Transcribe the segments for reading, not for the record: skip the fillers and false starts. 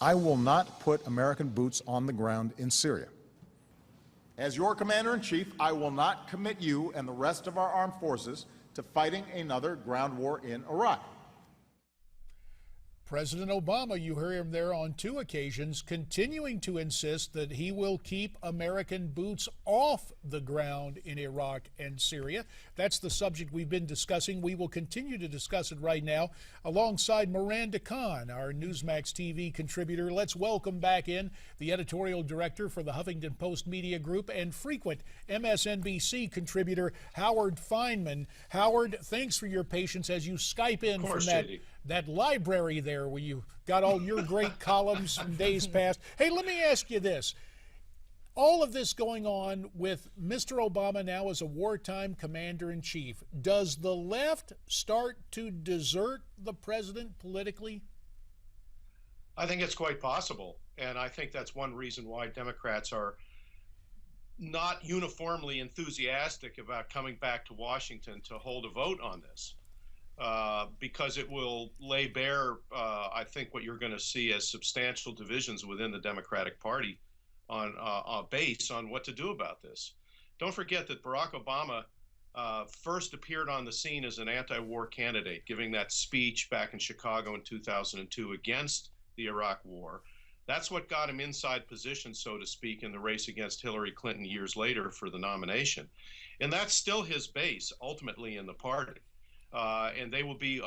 I will not put American boots on the ground in Syria. As your commander-in-chief, I will not commit you and the rest of our armed forces to fighting another ground war in Iraq. President Obama, you hear him there on 2 occasions, continuing to insist that he will keep American boots off the ground in Iraq and Syria. That's the subject we've been discussing. We will continue to discuss it right now alongside Miranda Khan, our Newsmax TV contributor. Let's welcome back in the editorial director for the Huffington Post Media Group and frequent MSNBC contributor, Howard Fineman. Howard, thanks for your patience as you Skype in from that library there where you got all your great columns from days past. Hey, let me ask you this. All of this going on with Mr. Obama now as a wartime commander-in-chief, does the left start to desert the president politically? I think it's quite possible, and I think that's one reason why Democrats are not uniformly enthusiastic about coming back to Washington to hold a vote on this. Because it will lay bare, I think, what you're going to see as substantial divisions within the Democratic Party on base on what to do about this. Don't forget that Barack Obama first appeared on the scene as an anti-war candidate, giving that speech back in Chicago in 2002 against the Iraq War. That's what got him inside position, so to speak, in the race against Hillary Clinton years later for the nomination. And that's still his base, ultimately, in the party. And they will be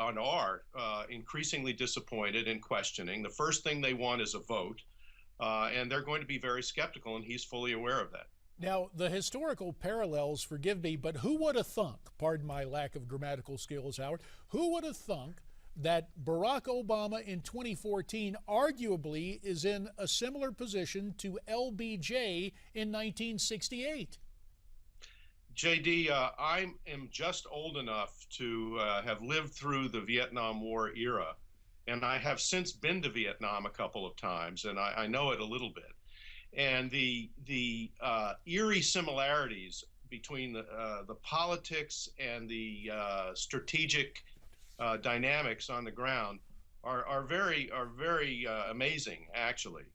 increasingly disappointed and questioning. The first thing they want is a vote, and they're going to be very skeptical, and he's fully aware of that. Now, the historical parallels, forgive me, but who would have thunk, pardon my lack of grammatical skills, Howard, who would have thunk that Barack Obama in 2014 arguably is in a similar position to LBJ in 1968? JD, I am just old enough to have lived through the Vietnam War era, and I have since been to Vietnam a couple of times, and I know it a little bit. And the eerie similarities between the politics and the strategic dynamics on the ground are very amazing, actually.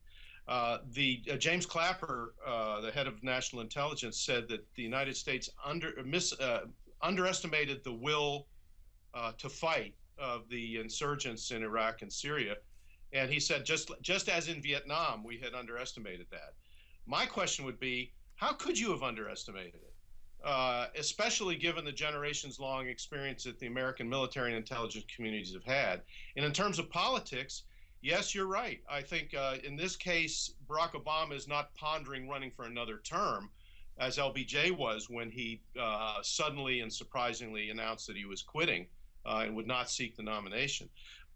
James Clapper, the head of national intelligence, said that the United States underestimated the will to fight of the insurgents in Iraq and Syria. And he said, just as in Vietnam, we had underestimated that. My question would be, how could you have underestimated it? Especially given the generations-long experience that the American military and intelligence communities have had. And in terms of politics, yes, you're right. I think in this case, Barack Obama is not pondering running for another term, as LBJ was when he suddenly and surprisingly announced that he was quitting and would not seek the nomination.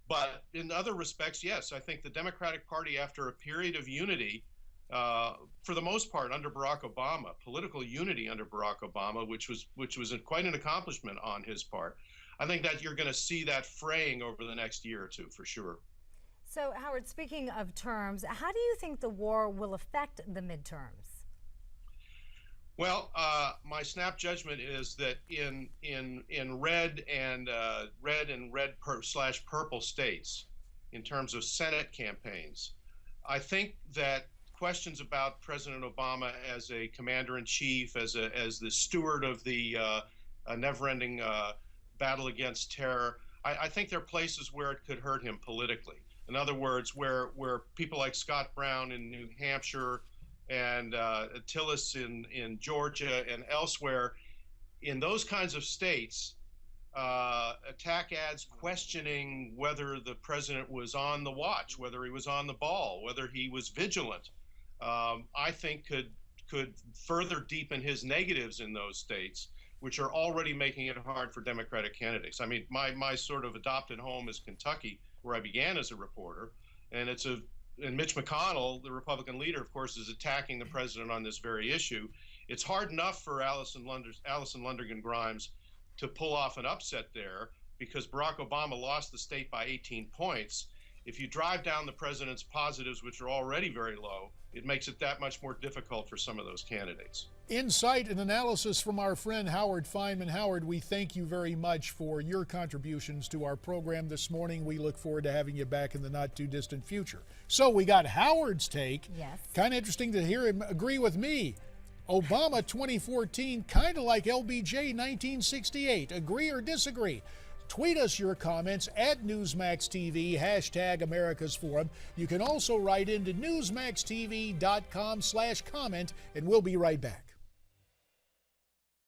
But in other respects, yes, I think the Democratic Party, after a period of unity, for the most part under Barack Obama, political unity under Barack Obama, which was quite an accomplishment on his part, I think that you're going to see that fraying over the next year or two for sure. So, Howard, speaking of terms, how do you think the war will affect the midterms? Well, my snap judgment is that in red and /purple states, in terms of Senate campaigns, I think that questions about President Obama as a commander-in-chief, as the steward of the never-ending battle against terror, I think there are places where it could hurt him politically. In other words, where people like Scott Brown in New Hampshire and Tillis in Georgia and elsewhere, in those kinds of states, attack ads questioning whether the president was on the watch, whether he was on the ball, whether he was vigilant, I think could further deepen his negatives in those states, which are already making it hard for Democratic candidates. I mean, my sort of adopted home is Kentucky, where I began as a reporter, and Mitch McConnell, the Republican leader, of course, is attacking the president on this very issue. It's hard enough for Alison Lundergan Grimes to pull off an upset there because Barack Obama lost the state by 18 points. if you drive down the president's positives, which are already very low, it makes it that much more difficult for some of those candidates. Insight and analysis from our friend Howard Fineman. Howard, we thank you very much for your contributions to our program this morning. We look forward to having you back in the not too distant future. So we got Howard's take. Yes. Kind of interesting to hear him agree with me. Obama 2014, kind of like LBJ 1968. Agree or disagree? Tweet us your comments at Newsmax TV, hashtag America's Forum. You can also write into newsmaxtv.com/comment, and we'll be right back.